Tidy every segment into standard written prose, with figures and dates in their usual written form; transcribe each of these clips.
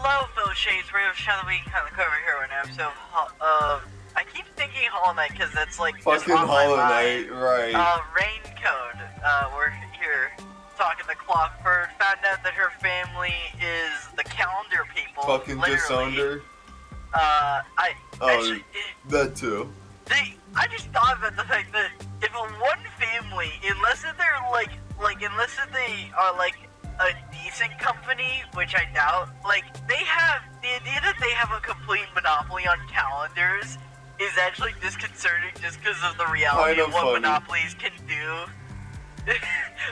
Hello, Phil Shades. We're Shadow Week kind of cover here an episode of. I keep thinking Hollow Knight because that's like fucking just on Hollow my Knight, mind. right? Raincode. We're here talking to Clockbird. Found out that her family is the calendar people. Fucking literally. disowned her. Actually, That too. I just thought about the fact that if one family, unless that they're unless that they are like a decent company, which I doubt, like they have the idea that they have a complete monopoly on calendars is actually disconcerting just because of the reality Kind of of what funny. monopolies can do.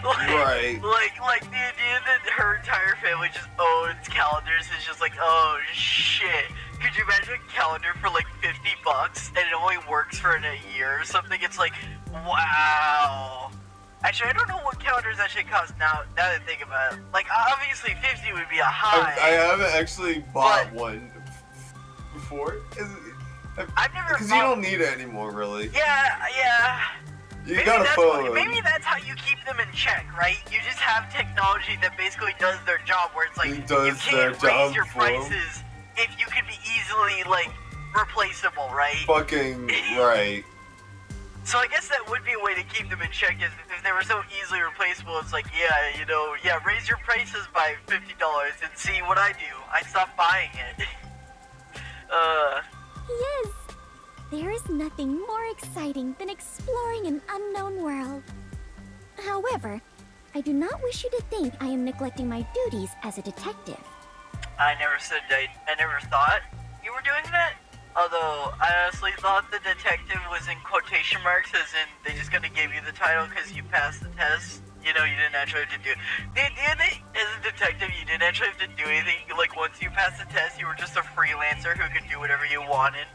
Right. Like the idea that her entire family just owns calendars is just like, oh shit. Could you imagine a calendar for like $50 and it only works for a year or something? It's like, wow. Actually, I don't know what calendars actually cost now that I think about it. Like, obviously 50 would be a high. I haven't actually bought But- one before. I've never Because you bought- don't need it anymore, really. Yeah. You got a phone. Maybe that's how you keep them in check, right? You just have technology that basically does their job, where it's like It does you can't their raise job your for 'em. prices if you could be easily like replaceable, right? Fucking right. So I guess that would be a way to keep them in check, is if they were so easily replaceable. It's like, raise your prices by $50 and see what I do. I stop buying it. Yes, there is nothing more exciting than exploring an unknown world. However, I do not wish you to think I am neglecting my duties as a detective. I never thought you were doing that. Although, I honestly thought the detective was in quotation marks, as in they just gonna give you the title because you passed the test. You know, you didn't actually have to do it. The idea that as a detective you didn't actually have to do anything, like once you passed the test, you were just a freelancer who could do whatever you wanted.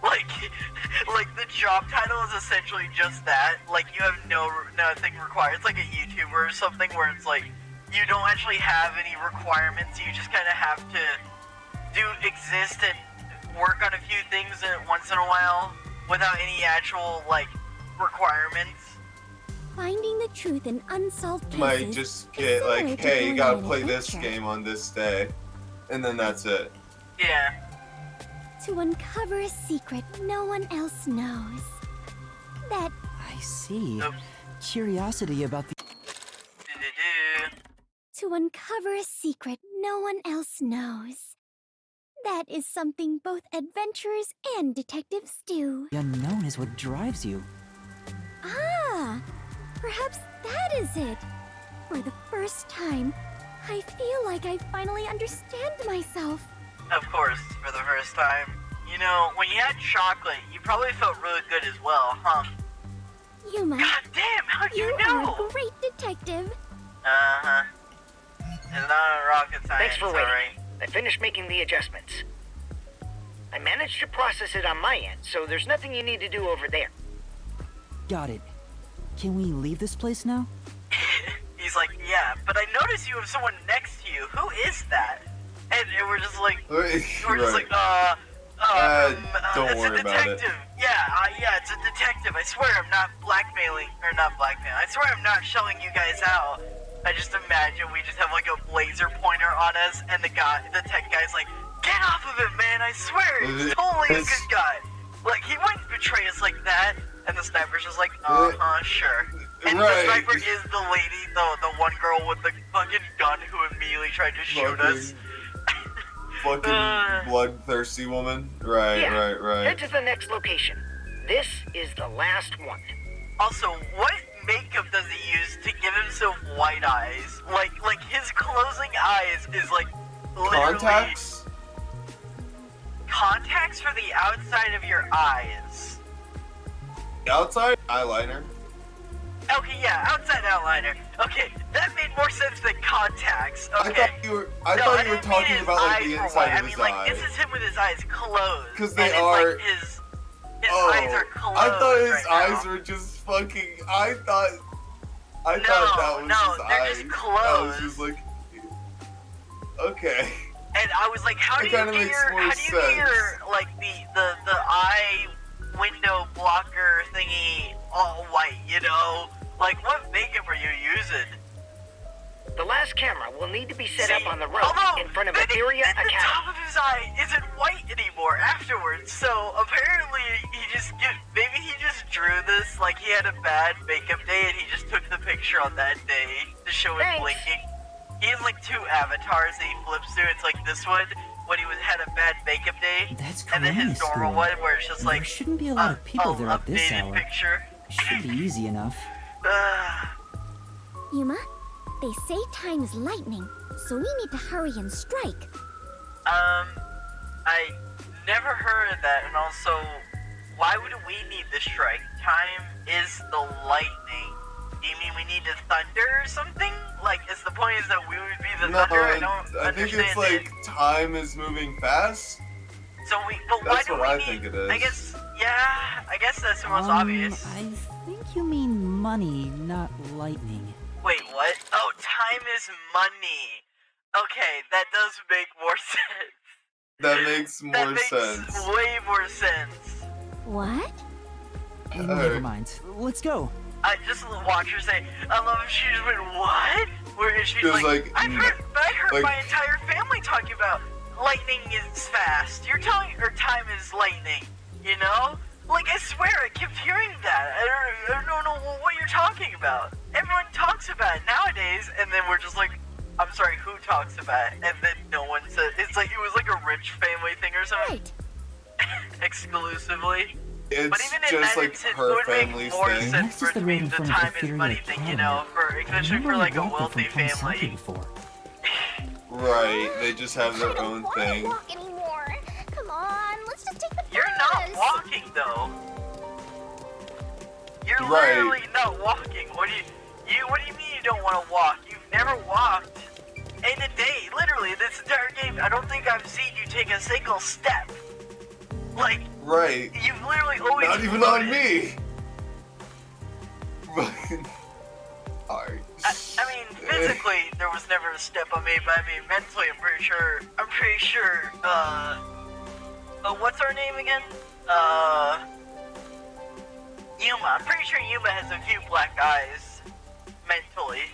Like the job title is essentially just that. Like, you have nothing required. It's like a YouTuber or something where it's like, you don't actually have any requirements. You just kind of have to exist and work on a few things once in a while without any actual, like, requirements. Finding the truth in unsolved cases. Might just get similar like, to hey, you going gotta on an play this adventure. game on this day. And then that's it. Yeah. To uncover a secret no one else knows. That I see. Oops. Curiosity about the... to uncover a secret no one else knows. That is something both adventurers and detectives do. unknown is what drives you. Ah, perhaps that is it. For the first time, I feel like I finally understand myself. Of course, for the first time. You know, when you had chocolate, you probably felt really good as well, huh? Yuma, God damn, how'd you you know? are a great detective. Uh-huh. It's not a rocket science, Thanks for waiting. alright? I finished making the adjustments. I managed to process it on my end, so there's nothing you need to do over there. Got it. Can we leave this place now? He's like, yeah, but I notice you have someone next to you. Who is that? And we're just like, Don't it's worry a about it. detective. Yeah, it's a detective. I swear I'm not not blackmailing. I swear I'm not shelling you guys out. I just imagine we just have like a laser pointer on us, and the tech guy's like, get off of him, man! I swear, he's totally a good guy. Like, he wouldn't betray us like that. And the sniper's just like, sure. And the Right. sniper is the lady, the one girl with the fucking gun who immediately tried to shoot us. Fucking bloodthirsty woman. Right, Yeah. right, right. Head to the next location. This is the last one. Also, what makeup does he use to give himself white eyes? Like his closing eyes is like literally contacts for the outside of your eyes. Outside eyeliner. Okay, yeah, outside outliner. Okay, that made more sense than contacts. Okay. I thought you were I talking didn't mean his about like eyes the were inside white. of I his mean, like, eye. this is him with his eyes closed. 'Cause they and it's are- like his eyes are closed. I thought his right eyes now. were just fucking. I thought that was no, his they're eyes. just I was closed. just like, okay. And I was like, how do It you kinda get makes your, more how do you get your, sense. like, the eye window blocker thingy all white, you know? Like, what makeup are you using? The last camera will need to be set up See, on the road although in front of the Etheria top Academy. of his eye isn't white anymore afterwards, so apparently maybe he just drew this like he had a bad makeup day and he just took the picture on that day to show it Thanks. blinking. He has like 2 avatars that he flips through. It's like this one when he had a bad makeup day, That's and then his Corona normal School. one where it's just like There shouldn't be a lot of people there at this updated hour. picture. Should be easy enough. Yuma, they say time is lightning, so we need to hurry and strike. I never heard of that, and also, why would we need the strike? Time is the lightning. Do you mean we need the thunder or something? Like, is the point is that we would be the No, thunder? I don't I think understand it's like time is moving fast. So but why That's do what we I need? think it is. I guess, yeah, I guess that's the most obvious. I think you mean money, not lightning. Wait, what? Oh, time is money. Okay, that does make more sense. That makes That more makes sense. way more sense. What? Never mind. Let's go. I just watch her say, I love it. She just went, what? Where she's It was like, like, I heard like- my entire family talking about lightning is fast. You're telling her time is lightning, you know? Like, I swear, I kept hearing that. I don't know what you're talking about. Everyone talks about it nowadays, and then we're just like, I'm sorry, who talks about it? And then no one said, it was like a rich family thing or something. Right. Exclusively. It's But even in just that like instance, it her would make family's more thing. sense Next for is it the to be room in the front of time is Etheria money thing, you Academy. know, especially Remember for we like a walked there wealthy from Kamasaki family. before. Right, they just have their own I thing. don't walk anymore. Come on, let's just take the bus. You're not walking though. You're Right. literally not walking. What do you mean you don't want to walk? You've never walked in a day, literally this entire game. I don't think I've seen you take a single step. Like, Right. you've literally always Not even on me. Fucking. Alright. I mean, physically, there was never a step I made, but I mean, mentally, I'm pretty sure, what's her name again? Yuma. I'm pretty sure Yuma has a few black eyes, mentally.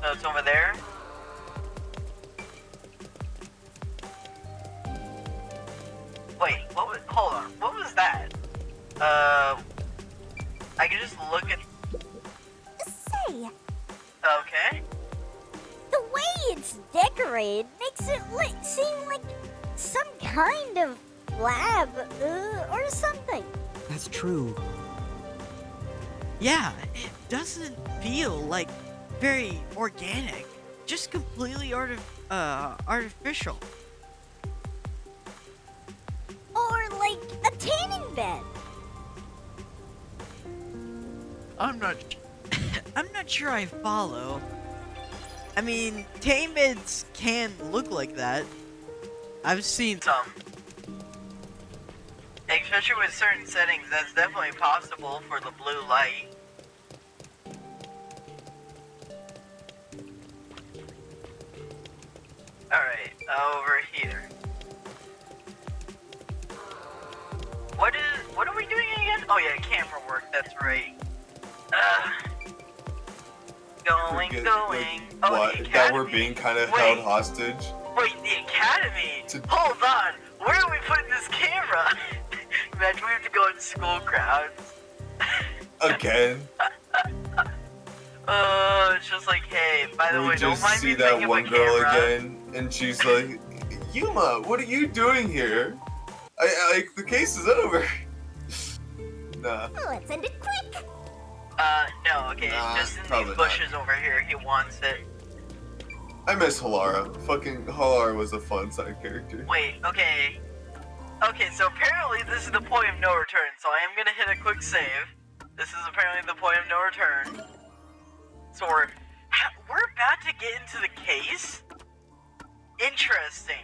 So it's over there? Wait, hold on, what was that? I can just look at, Say, okay. the way it's decorated makes it seem like some kind of lab or something. That's true. Yeah, it doesn't feel like very organic. Just completely artificial. Or like a tanning bed. I'm not sure I follow. I mean, tame beds can look like that. I've seen Some. Especially with certain settings, that's definitely possible for the blue light. Alright, over here. What are we doing again? Oh yeah, camera work, that's right. Going. Forget, Oh, what? the That we're academy. being kind of Wait. held hostage? Wait, the academy? To- Hold on, where are we putting this camera? Imagine we have to go in school crowds. Again? It's just like, hey, by the We way, don't just mind see me that picking one my girl camera. again, and she's like, Yuma, what are you doing here? Like, the case is over. Nah. Let's end it quick. No, okay, Nah, it's just in probably these not. bushes over here. He wants it. I miss Halara. Fucking Halara was a fun side character. Wait, okay. Okay, so apparently this is the point of no return, so I am gonna hit a quick save. This is apparently the point of no return. So we're about to get into the case? Interesting.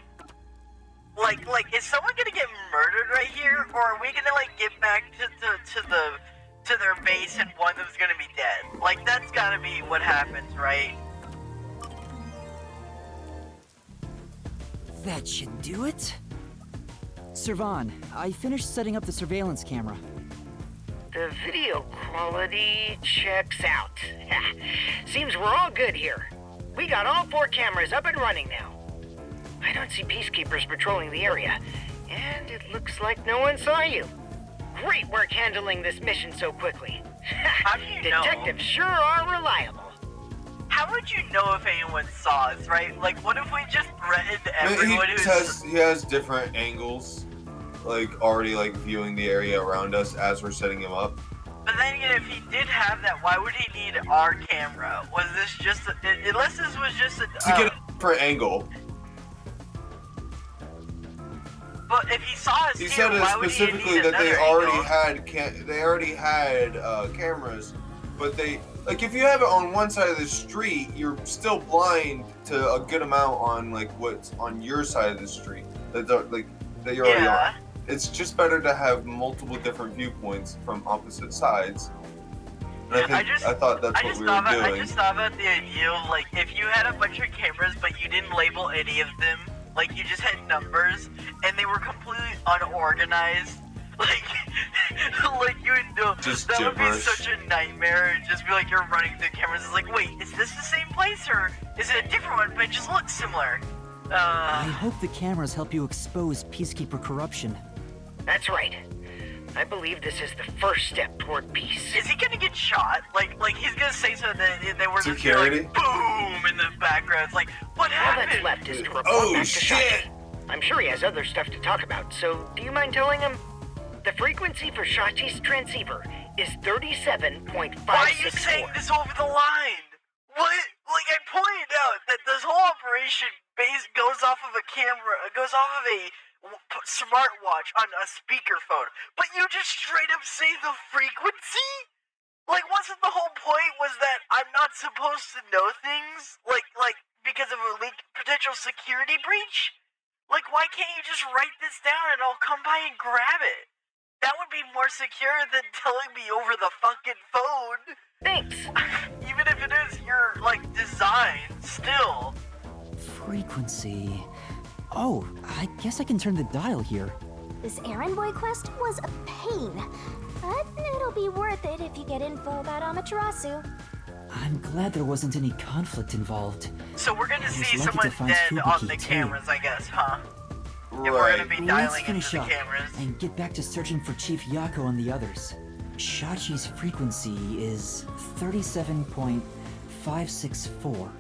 Like, is someone gonna get murdered right here, or are we gonna, like, get back to their base and one of them's gonna be dead? Like, that's gotta be what happens, right? That should do it. Servan, I finished setting up the surveillance camera. The video quality checks out. Seems we're all good here. We got all 4 cameras up and running now. I don't see peacekeepers patrolling the area, and it looks like no one saw you. Great work handling this mission so quickly. How do you know? Detectives sure are reliable. How would you know if anyone saw us, right? Like, what if we just threatened I mean, everyone who's... he has different angles, like already like viewing the area around us as we're setting him up. But then again, if he did have that, why would he need our camera? Was this just unless this was just a... To get a different angle. But if he saw us He here, said it why would he specifically need that they another already angle? had cameras, but they like if you have it on one side of the street, you're still blind to a good amount on like what's on your side of the street that you're already on. It's just better to have multiple different viewpoints from opposite sides. And I thought that's what we were doing. I just thought about the idea of, like, if you had a bunch of cameras, but you didn't label any of them, like, you just had numbers, and they were completely unorganized, like you would know, Just that would be gibberish. such a nightmare. It'd just be like you're running through cameras, it's like, wait, is this the same place, or is it a different one, but it just looks similar? I hope the cameras help you expose Peacekeeper corruption. That's right. I believe this is the first step toward peace. Is he gonna get shot? Like he's gonna say something that they were just Security? like, boom, in the background. It's like, what All happened? that's left is to report Oh, back to shit! Shachi. I'm sure he has other stuff to talk about, so do you mind telling him? The frequency for Shachi's transceiver is 37.564. Why are you saying this over the line? What? Like, I pointed out that this whole operation goes off of a camera, goes off of a smartwatch on a speakerphone, but you just straight up say the frequency? Like, wasn't the whole point was that I'm not supposed to know things? Like, because of a potential security breach? Like, why can't you just write this down and I'll come by and grab it? That would be more secure than telling me over the fucking phone. Thanks. Even if it is your, like, design, still. Frequency. Oh, I guess I can turn the dial here. This errand boy quest was a pain, but it'll be worth it if you get info about Amaterasu. I'm glad there wasn't any conflict involved. So we're gonna I was see lucky someone to find dead on Fubuki, the too. cameras, I guess, huh? If we're Right. gonna be Let's dialing into finish the up cameras. and get back to searching for Chief Yako and the others. Shachi's frequency is 37.564.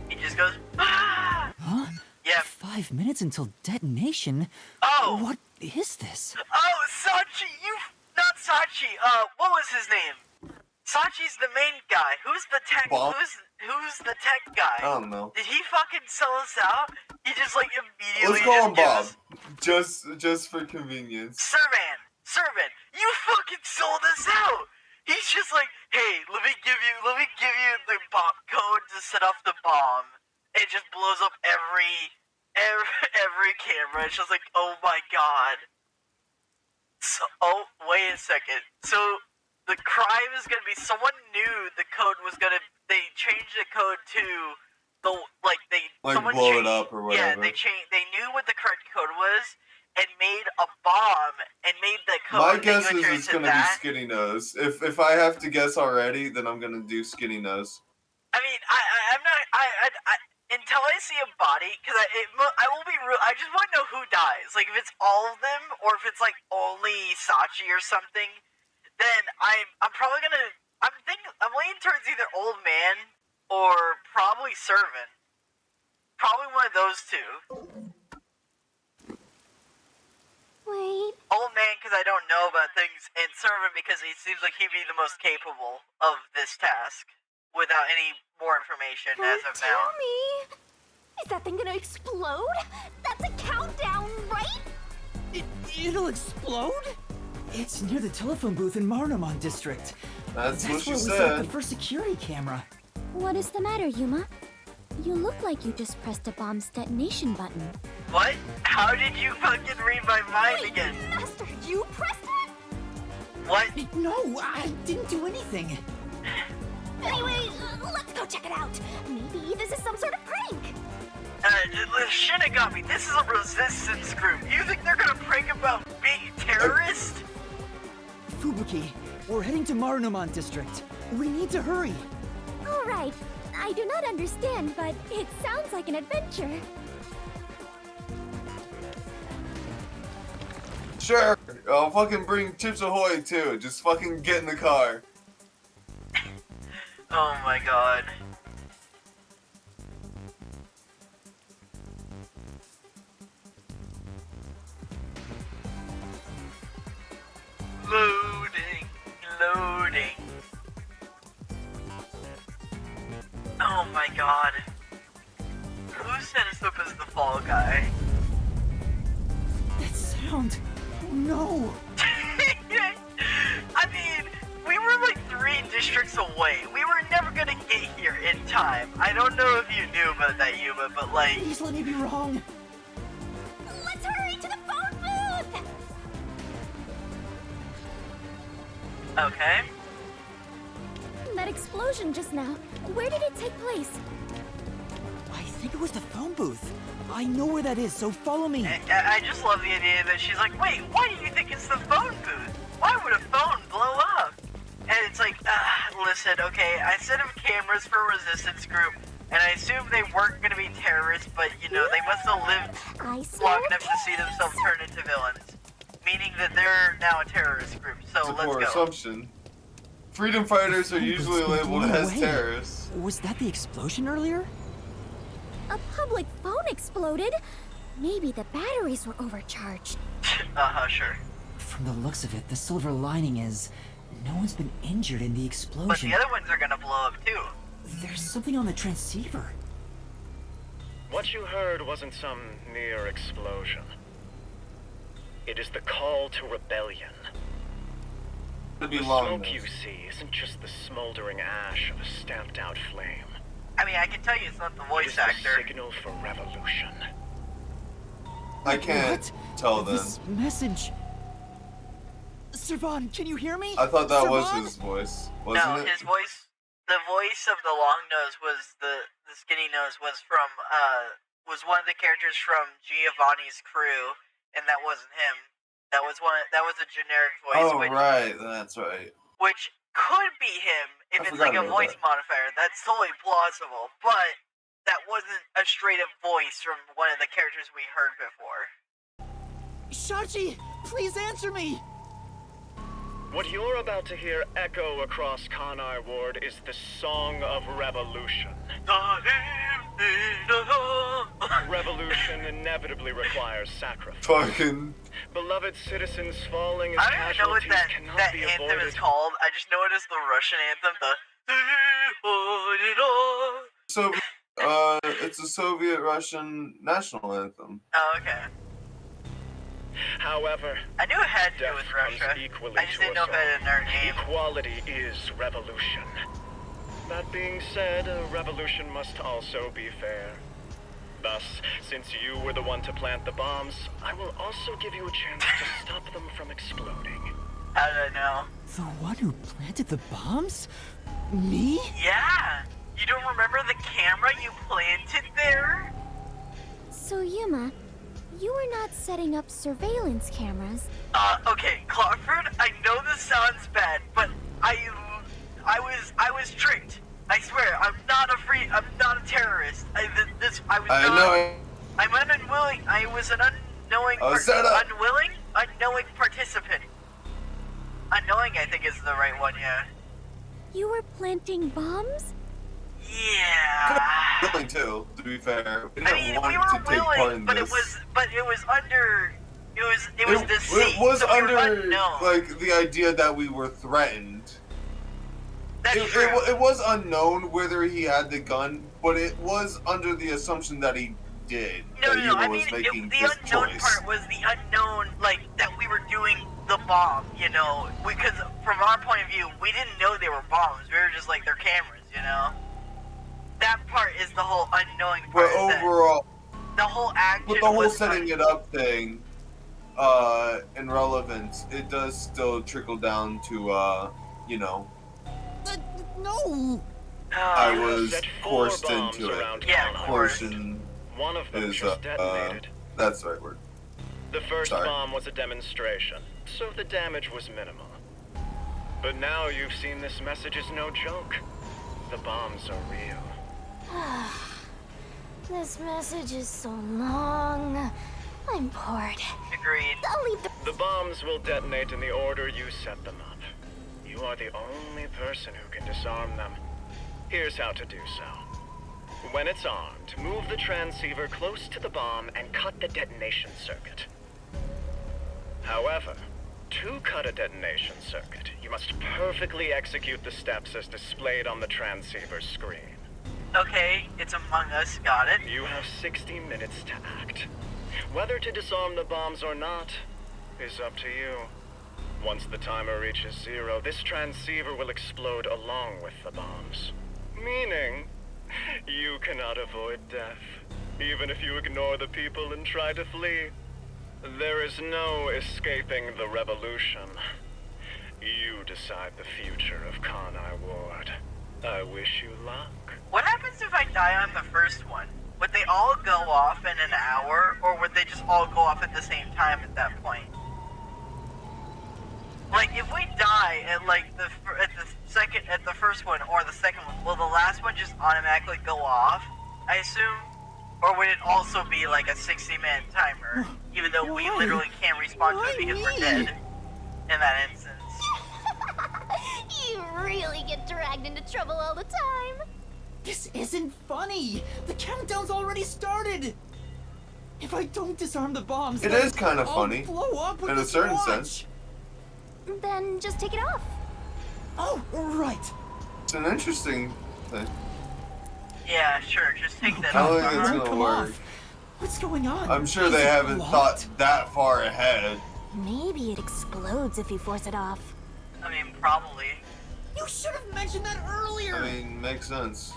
He just goes, ah! Huh? Yeah. 5 minutes until detonation? Oh! What is this? Oh, Sachi, not Sachi, what was his name? Sachi's the main guy. Who's the tech, Bob? who's the tech guy? I don't know. Did he fucking sell us out? He just, like, immediately Let's call him just Bob, gives us- just for convenience. Servant, you fucking sold us out. He's just like, hey, let me give you the bomb code to set off the bomb. It just blows up every camera. It's just like, oh my god. So, oh, wait a second. So, the crime is gonna be someone knew the code was gonna. They changed the code to the someone blow it changed, up or Yeah, whatever. they changed. They knew what the correct code was and made a bomb and made the code. My that guess you is enter it's into gonna be that. Skinny Nose. If I have to guess already, then I'm gonna do Skinny Nose. I mean, I'm not. Until I see a body, because I will be real. I just want to know who dies. Like, if it's all of them, or if it's like only Sachi or something, then I'm probably gonna. I'm leaning towards either Old Man or probably Servant. Probably one of those two. Wait, Old Man because I don't know about things, and Servant because he seems like he'd be the most capable of this task without any more information as of tell now. me, is that thing gonna explode? That's a countdown, right? It'll explode? It's near the telephone booth in Marunamon District. That's what she where we set up said. the first security camera. What is the matter, Yuma? You look like you just pressed a bomb's detonation button. What? How did you fucking read my mind again? Master, you pressed it? What? No, I didn't do anything. Anyway, let's go check it out. Maybe this is some sort of prank. Shinigami, this is a resistance group. You think they're gonna prank about being terrorists? Fubuki, We're heading to Marunouman District. We need to hurry. All right. I do not understand, but it sounds like an adventure. Sure, I'll fucking bring Chips Ahoy too. Just fucking get in the car. Oh my god. Loading, loading. Oh my god. Who set us up as the fall guy? That sound. No. I mean, we were like 3 districts away. We were never gonna get here in time. I don't know if you knew about that, Yuma, but like... Please let me be wrong. Let's hurry to the phone booth! Okay. That explosion just now, where did it take place? I think it was the phone booth. I know where that is, so follow me. I just love the idea that she's like, wait, why do you think it's the phone booth? Why would a phone blow up? And it's like, listen, okay, I set up cameras for a resistance group, and I assume they weren't gonna be terrorists, but, you know, they must have lived I long enough to see themselves turn into villains. Meaning that they're now a terrorist group, so It's a let's poor go. assumption. Freedom fighters are usually labeled as terrorists. Was that the explosion earlier? A public phone exploded? Maybe the batteries were overcharged. Sure. From the looks of it, the silver lining is no one's been injured in the But explosion. the other ones are gonna blow up too. There's something on the transceiver. What you heard wasn't some mere explosion. It is the call to rebellion. It'd The be long smoke enough. you see isn't just the smoldering ash of a stamped-out flame. I mean, I can tell you it's not the It voice is the actor. signal for revolution. I can't What? tell then. This message. Servan, can you hear me? I thought that was Servan? his voice, wasn't No, it? his voice, the voice of the long nose was the skinny nose was from, was one of the characters from Giovanni's crew, and that wasn't him. That was a generic voice, Oh, which, right, that's right. which could be him if I it's forgot like a about voice that. modifier. That's totally plausible, but that wasn't a straight up voice from one of the characters we heard before. Shachi, please answer me. What you're about to hear echo across Kanar Ward is the Song of Revolution. Revolution inevitably requires sacrifice. Fucking. Beloved citizens falling as I don't even know what casualties that cannot be anthem avoided. is called. I just know it is the Russian anthem, the So, it's a Soviet-Russian national anthem. Oh, okay. However, I knew it had to do death with comes Russia. equally I just to didn't us know if it had another all. name. Equality is revolution. That being said, a revolution must also be fair. Thus, since you were the one to plant the bombs, I will also give you a chance to stop them from exploding. How did I know? The one who planted the bombs? Me? Yeah! You don't remember the camera you planted there? So, Yuma, you were not setting up surveillance cameras. Okay, Clarkford, I know this sounds bad, but I was tricked. I swear, I'm not a terrorist. I was an unknowing, unknowing participant. Unknowing, I think is the right one, yeah. You were planting bombs? Yeah. Willing too, to be fair. We I didn't mean, want we were to take part in willing, but this. it was under, it was deceit. It was so we were under, unknown. like, the idea that we were threatened. That's true. It was unknown whether he had the gun, but it was under the assumption that he did. No, that no, no. Yuma I was mean, making the this unknown choice. part was the unknown, like, that we were doing the bomb, you know? Because from our point of view, we didn't know they were bombs. We were just like, they're cameras, you know? That part is the whole unknowing But part. is that overall, the whole action with the whole was setting it up thing, and relevance, it does still trickle down to, you know, No. I was Set 4 forced bombs into it. around Yeah, Kanar. Coercion One of them is, just detonated. that's the right word. The first sorry. bomb was a demonstration, so the damage was minimal. But now you've seen this message is no joke. The bombs are real. This message is so long. I'm bored. Agreed. I'll leave the. The bombs will detonate in the order you set them up. You are the only person who can disarm them. Here's how to do so. When it's armed, move the transceiver close to the bomb and cut the detonation circuit. However, to cut a detonation circuit, you must perfectly execute the steps as displayed on the transceiver screen. Okay, it's Among Us, got it. You have 60 minutes to act. Whether to disarm the bombs or not is up to you. Once the timer reaches 0, this transceiver will explode along with the bombs. Meaning, you cannot avoid death, even if you ignore the people and try to flee. There is no escaping the revolution. You decide the future of Kanai Ward. I wish you luck. What happens if I die on the first one? Would they all go off in an hour, or would they just all go off at the same time at that point? Like, if we die at like the first one or the second one, will the last one just automatically go off? I assume, or would it also be like a 60-minute timer, even though we literally can't respawn to it because we're dead in that instance? You really get dragged into trouble all the time. This isn't funny! The countdown's already started! If I don't disarm the bombs, It is kind of I'll funny, blow up with in a this certain watch. sense. Then just take it off. Oh, right. It's an interesting thing. Yeah, sure, just take that I off. don't think it's uh-huh. gonna Come work. off. What's going on? I'm sure Is they it haven't locked? thought that far ahead. Maybe it explodes if you force it off. I mean, probably. You should have mentioned that earlier! I mean, makes sense.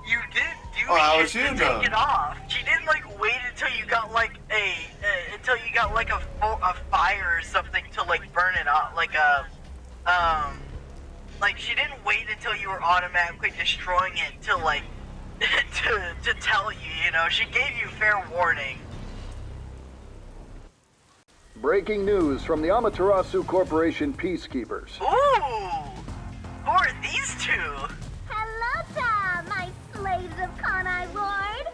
You did do Oh, how shit would to you know? take it off. She didn't like wait until you got like a fire or something to like burn it off, like she didn't wait until you were automatically destroying it to like to tell you, you know. She gave you fair warning. Breaking news from the Amaterasu Corporation Peacekeepers. Ooh, who are these two? Hello there, my slaves of Kanai Ward.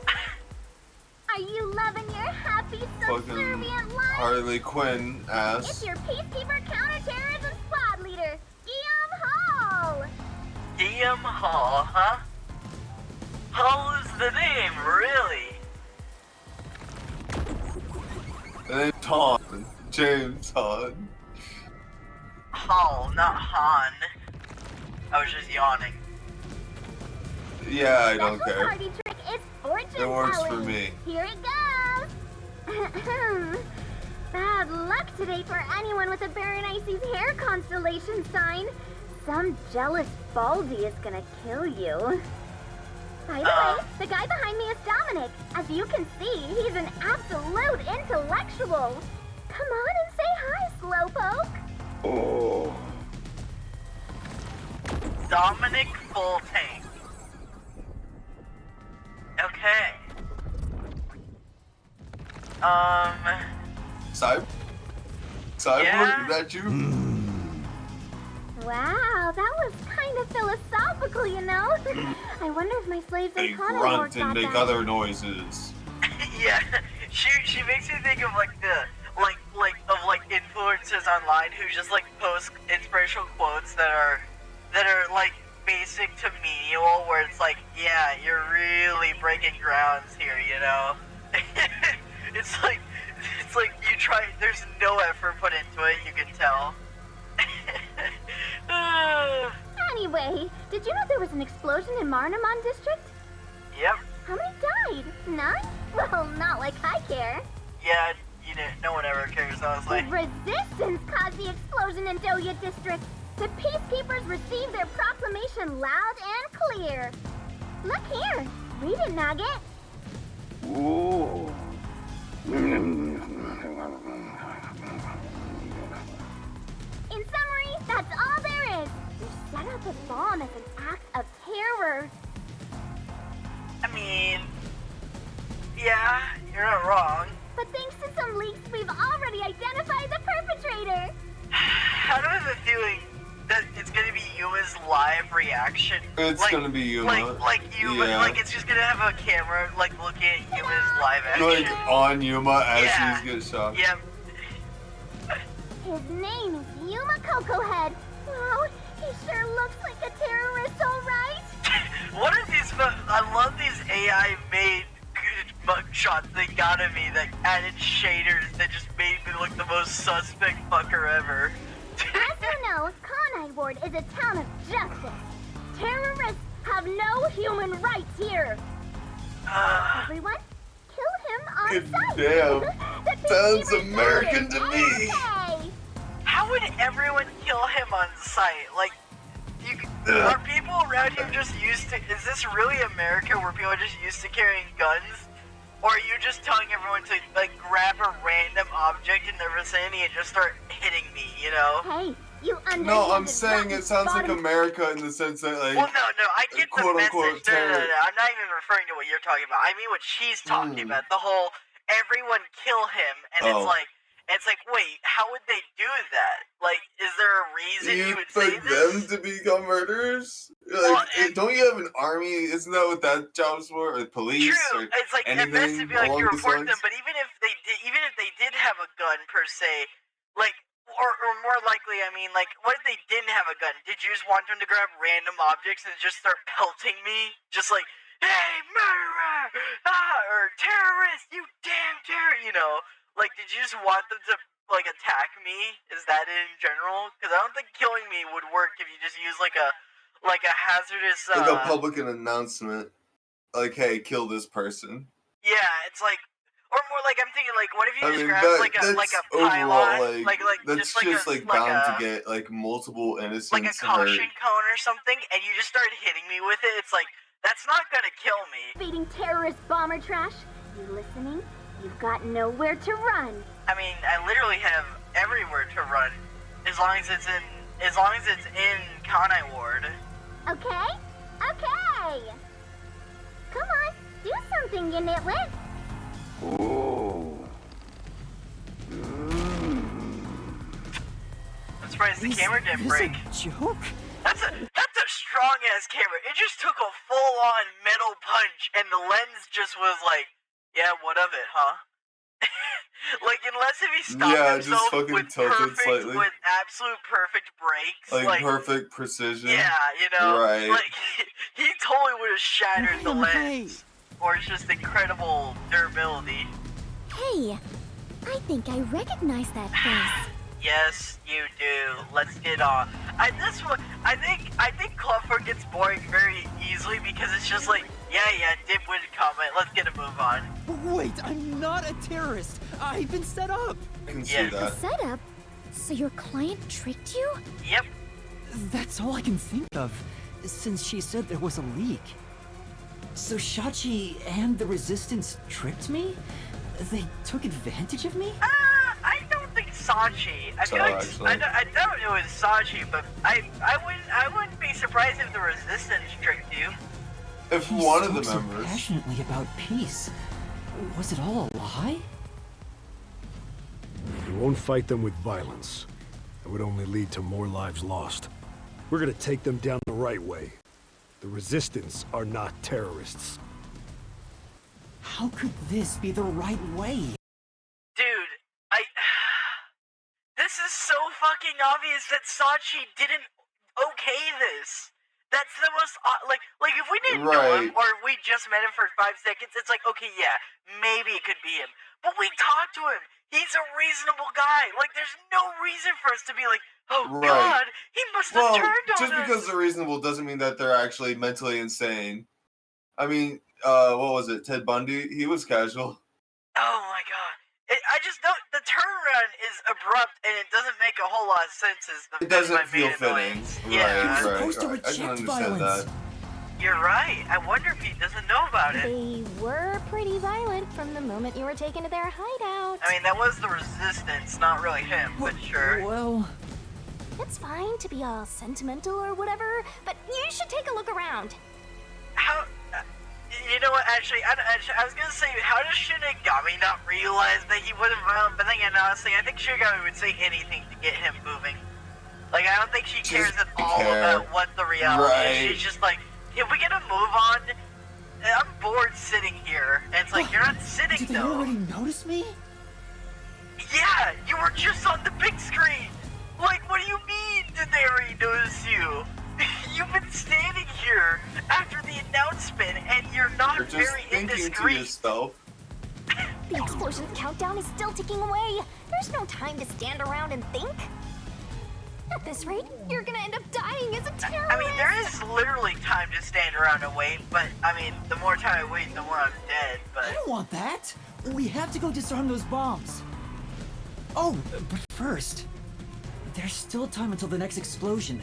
Are you loving your happy Fucking subservient life? Harley Quinn It's ass. your Peacekeeper Counterterrorism Squad Leader, Guillaume Hall. Guillaume Hall, huh? Hall is the name, really? And then Ton. James Ton. Hall, not Han. I was just yawning. Yeah, I don't Special care. party trick is fortune It works for telling. me. Here it goes. Bad luck today for anyone with a Berenice's hair constellation sign. Some jealous baldy is gonna kill you. By the way, the guy behind me is Dominic. As you can see, he's an absolute intellectual. Come on and say hi, Slowpoke. Oh. Dominic Fultank. Okay. Cyborg? Yeah. Is that you? Wow, that was kind of philosophical, you know? I wonder if my slaves They in Kanai grunt Ward and got make that. other noises. Yeah, she makes me think of like the influencers online who just like post inspirational quotes that are like basic to menial, where it's like, yeah, you're really breaking grounds here, you know. it's like you try. There's no effort put into it. You can tell. Anyway, did you know there was an explosion in Marnamon District? Yep. How many died? 9? Well, not like I care. Yeah. You know, no one ever cares, honestly. The Resistance caused the explosion in Doya District. The Peacekeepers received their proclamation loud and clear. Look here. Read it, Nugget. Ooh. In summary, that's all there is. You set up a bomb as an act of terror. I mean, yeah, you're not wrong. But thanks to some leaks, we've already identified the perpetrator. I don't have a feeling that it's gonna be Yuma's live reaction. It's like, gonna be Yuma. Like Yuma, Yeah. like it's just gonna have a camera like looking at Yuma's live action. Like on Yuma as Yeah. he's getting shot. Yep. His name is Yuma Cocohead. Wow, he sure looks like a terrorist, alright? What are these? I love these AI made mugshots they got of me that added shaders that just made me look the most suspect fucker ever. As you know, Conai Ward is a town of justice. Terrorists have no human rights here. Everyone, kill him on Good sight. damn. The Sounds peacekeepers American voted. to me. Okay. How would everyone kill him on sight? Like, are people around here just used to? Is this really America where people are just used to carrying guns? Or are you just telling everyone to like grab a random object in their vicinity and just start hitting me? You know? Hey, you underhanded No, I'm saying it sounds like body- America in the sense that like Well, no, I get the quote, unquote, message. No, terror. I'm not even referring to what you're talking about. I mean what she's talking about. The whole everyone kill him, and Oh. it's like, wait, how would they do that? Like, is there a reason you you would say expect them this? to become murderers? Like, Well, don't you have an army? Isn't that what that job's for? Or police? True, Or it's like at best anything it'd be like you along those report them, lines? but even if they did have a gun per se, like, or more likely, I mean, like, what if they didn't have a gun? Did you just want them to grab random objects and just start pelting me? Just like, hey, murderer! Or terrorist, you damn terrorist, you know? Like, did you just want them to, like, attack me? Is that it in general? Because I don't think killing me would work if you just use, like a hazardous, Like a public announcement. Like, hey, kill this person. Yeah, it's like, or more like I'm thinking like, what if you I just mean, grab that's like a overall, pylon, like that's just like a, bound like to get like multiple innocents like a hurt. caution cone or something, and you just start hitting me with it. It's like that's not gonna kill me. Feeding terrorist bomber trash. You listening? You've got nowhere to run. I mean, I literally have everywhere to run, as long as it's in Conai Ward. Okay? Okay! Come on, do something, you nitwit! I'm surprised the camera didn't Is break. this a joke? That's a strong ass camera. It just took a full on metal punch, and the lens just was like, yeah, what of it, huh? Like unless if he stopped Yeah, just himself fucking with tilted slightly. with absolute perfect brakes, Like perfect precision. yeah, you know, Right. like he totally would have shattered the Hey. lens, or it's just incredible durability. Hey, I think I recognize that face. Yes, you do. Let's get on. I think Clubfoot gets boring very easily because it's just like, yeah, dipwit comment. Let's get a move on. Wait, I'm not a terrorist. I've been set up. I can Yeah. see A that. setup? So your client tricked you? Yep. That's all I can think of, since she said there was a leak. So Shachi and the Resistance tricked me? They took advantage of me? I don't think Sachi. I feel So, like actually. I don't know it was Sachi, but I wouldn't be surprised if the Resistance tricked you. If He one of the spoke so members. passionately about peace. Was it all a lie? We won't fight them with violence. It would only lead to more lives lost. We're gonna take them down the right way. The Resistance are not terrorists. How could this be the right way? Dude, this is so fucking obvious that Sachi didn't okay this. That's the most like if we didn't know him Right. or if we just met him for 5 seconds, it's like okay, yeah, maybe it could be him. But we talked to him. He's a reasonable guy. Like there's no reason for us to be like, oh Right. God, he must have Well, turned on just us. because they're reasonable doesn't mean that they're actually mentally insane. I mean, what was it? Ted Bundy? He was casual. Oh my God. I just don't. The turnaround is abrupt, and it doesn't make a whole lot of sense. It doesn't my feel main fitting. annoyance. Right, Yeah, right, supposed to right. I can reject understand violence. that. you're right. I wonder if he doesn't know about it. They were pretty violent from the moment you were taken to their hideout. I mean, that was the Resistance, not really him, but sure. Well, It's fine to be all sentimental or whatever, but you should take a look around. How? You know what? Actually, I was gonna say, how does Shinigami not realize that he wasn't violent? But then again, honestly, I think Shinigami would say anything to get him moving. Like, I don't think she cares Just at all care. about what the reality Right. is. She's just like, if we get a move on, I'm bored sitting here. And it's like, you're not sitting Did they though. already notice me? Yeah, you were just on the big screen. Like, what do you mean did they already notice you? You've been standing here after the announcement and you're not You're just very thinking to indiscreet. yourself. The explosion countdown is still ticking away. There's no time to stand around and think. At this rate, you're gonna end up dying as a terrorist. I mean, there is literally time to stand around and wait, but I mean, the more time I wait, the more I'm dead, but... I don't want that. We have to go disarm those bombs. Oh, but first, there's still time until the next explosion.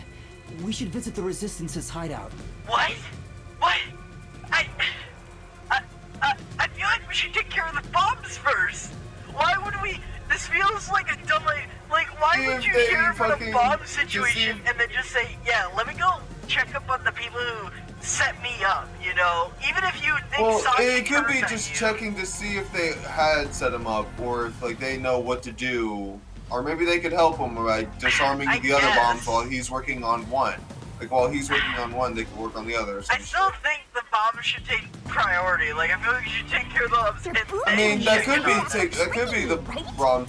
We should visit the Resistance's hideout. What? What? I feel like we should take care of the bombs first. Why would we? This feels like a dumb, like why would If you they care about a fucking bomb just situation see- and then just say, yeah, let me go check up on the people who set me up, you know? Even if you think Well, Sasha it could be turned on just you. checking to see if they had set him up, or if like they know what to do, or maybe they could help him by disarming I the other guess. bombs while he's working on one. Like while he's working on one, they can work on the other. Or some I still think the bombs should take priority. Like, I feel like you should take care of the bombs and shit. I mean, then that check could it be out. that could be the bomb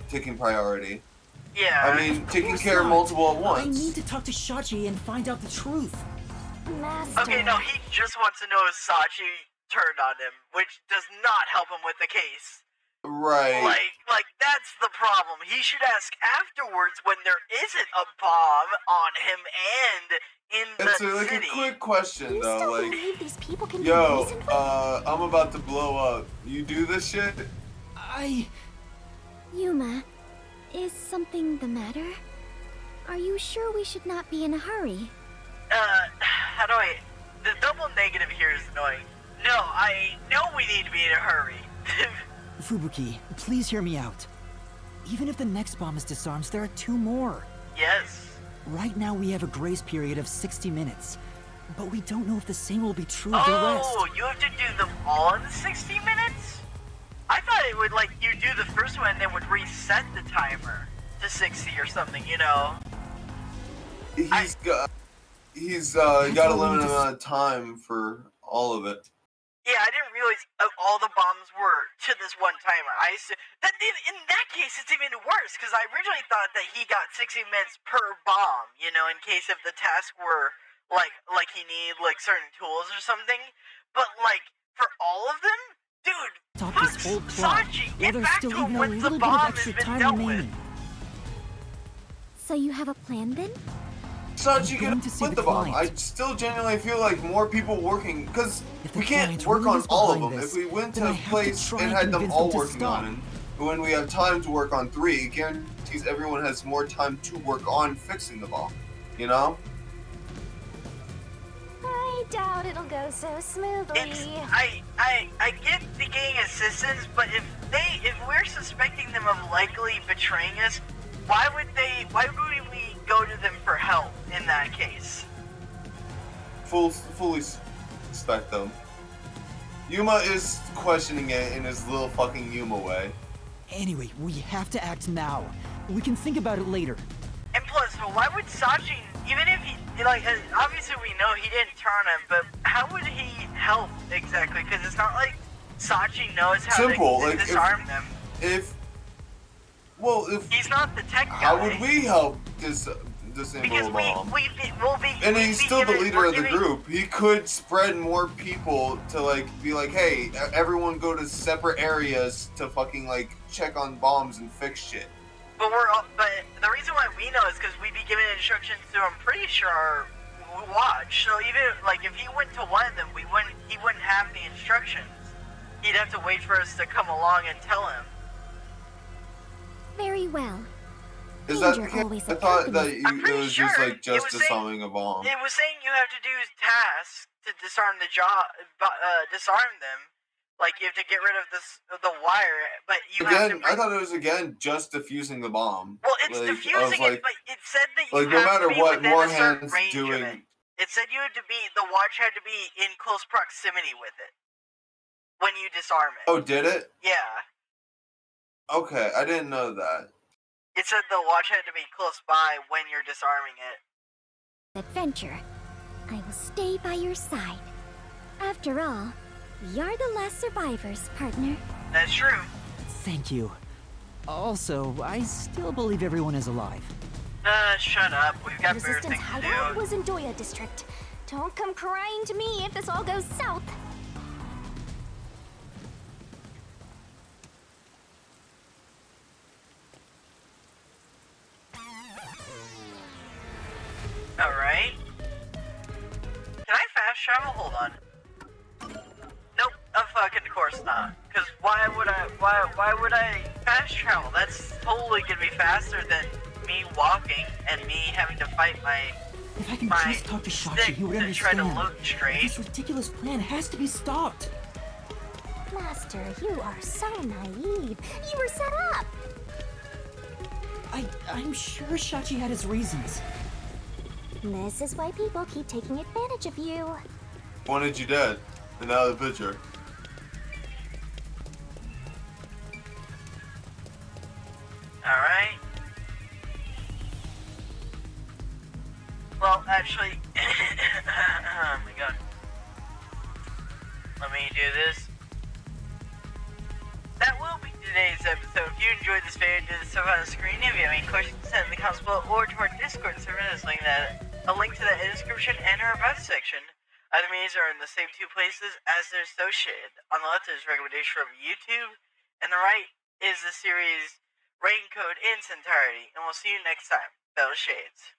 taking priority. Yeah. I mean, taking course care of not. multiple at I need once. to talk to Shachi and find out the truth. Master. Okay, no, he just wants to know if Sachi turned on him, which does not help him with the case. Right. Like that's the problem. He should ask afterwards when there isn't a bomb on him and in It's the like city. a quick question You though, still like, believe these people can be yo, reasoned with? I'm about to blow up. You do this shit? Yuma, is something the matter? Are you sure we should not be in a hurry? How do I... The double negative here is annoying. No, I know we need to be in a hurry. Fubuki, please hear me out. Even if the next bomb is disarmed, there are 2 more. Yes. Right now we have a grace period of 60 minutes, but we don't know if the same will be true of the rest. Oh, you have to do them all in 60 minutes? I thought it would, like, you do the first one and then would reset the timer to 60 or something, you know? He's That's got a what we limited need to amount of time for all of it. Yeah, I didn't realize all the bombs were to this one timer. That in that case, it's even worse because I originally thought that he got 60 minutes per bomb, you know, in case if the task were like he needed like certain tools or something. But like for all of them, dude, Stop fuck this whole plot, Sachi, while get there's back still to him even a when the little bit of bomb extra has been time dealt remaining. So you have a plan then? Sachi, going get to see with the the bomb. client. I still genuinely feel like more people working, because If the we can't client work really on is all of behind them. this, If we went then to I a have to place try and and had them convince all them to working stop. on it, when we have time to work on 3, it guarantees everyone has more time to work on fixing the bomb. You know? I doubt it'll go so smoothly. It's I get the getting assistance, but if we're suspecting them of likely betraying us, why would we go to them for help in that case? Fully suspect them. Yuma is questioning it in his little fucking Yuma way. Anyway, we have to act now. We can think about it later. And plus, why would Sachi, even if he, like, obviously we know he didn't turn him, but how would he help exactly? Because it's not like Sachi knows how Simple, to like, disarm them. If He's not the tech guy. how would we help disable Because a bomb? we'll be... And we'll he's be still the giving- leader we're of the giving- group. He could spread more people to like be like, hey, everyone go to separate areas to fucking like check on bombs and fix shit. But but the reason why we know is because we'd be given instructions through, I'm pretty sure, our watch. So even like if he went to one of them, he wouldn't have the instructions. He'd have to wait for us to come along and tell him. Very well. Is that the Danger case? always I thought that accompanies- I'm it pretty was just sure like just it was saying- disarming a bomb. It was saying you have to do tasks to disarm disarm them. Like you have to get rid of the wire, but you have Again, to. I thought it was just defusing the bomb. Well, it's like, diffusing of, it, but it said that you like, no have matter to be what, within more a certain hands range doing- of it. It said you had to be, the watch had to be in close proximity with it when you disarm it. Oh, did it? Yeah. Okay, I didn't know that. It said the watch had to be close by when you're disarming it. Adventure, I will stay by your side. After all, we are the last survivors, partner. That's true. Thank you. Also, I still believe everyone is alive. Shut up. We've got better Resistance things to hideout do. was in Doya District. Don't come crying to me if this all goes south. Alright. Can I fast travel? Hold on. Nope, of fucking course not. Cause why would I fast travel? That's totally gonna be faster than me walking and me having to fight my If I can my just talk to Shachi, stick he would to try understand. to look straight. This ridiculous plan has to be stopped. Master, you are so naive. You were set up. I'm sure Shachi had his reasons. This is why people keep taking advantage of you. Wanted you dead, and now the picture. Alright. Well, actually, oh my god. Let me do this. That will be today's episode. If you enjoyed this video, do the stuff on the screen. If you have any questions, send in the comments below or to our Discord server. There's a link to that in the description and our about section. Either means are in the same two places as they're associated. On the left is recommendation from YouTube, and the right is the series Rain Code in its entirety. And we'll see you next time. Battle Shades.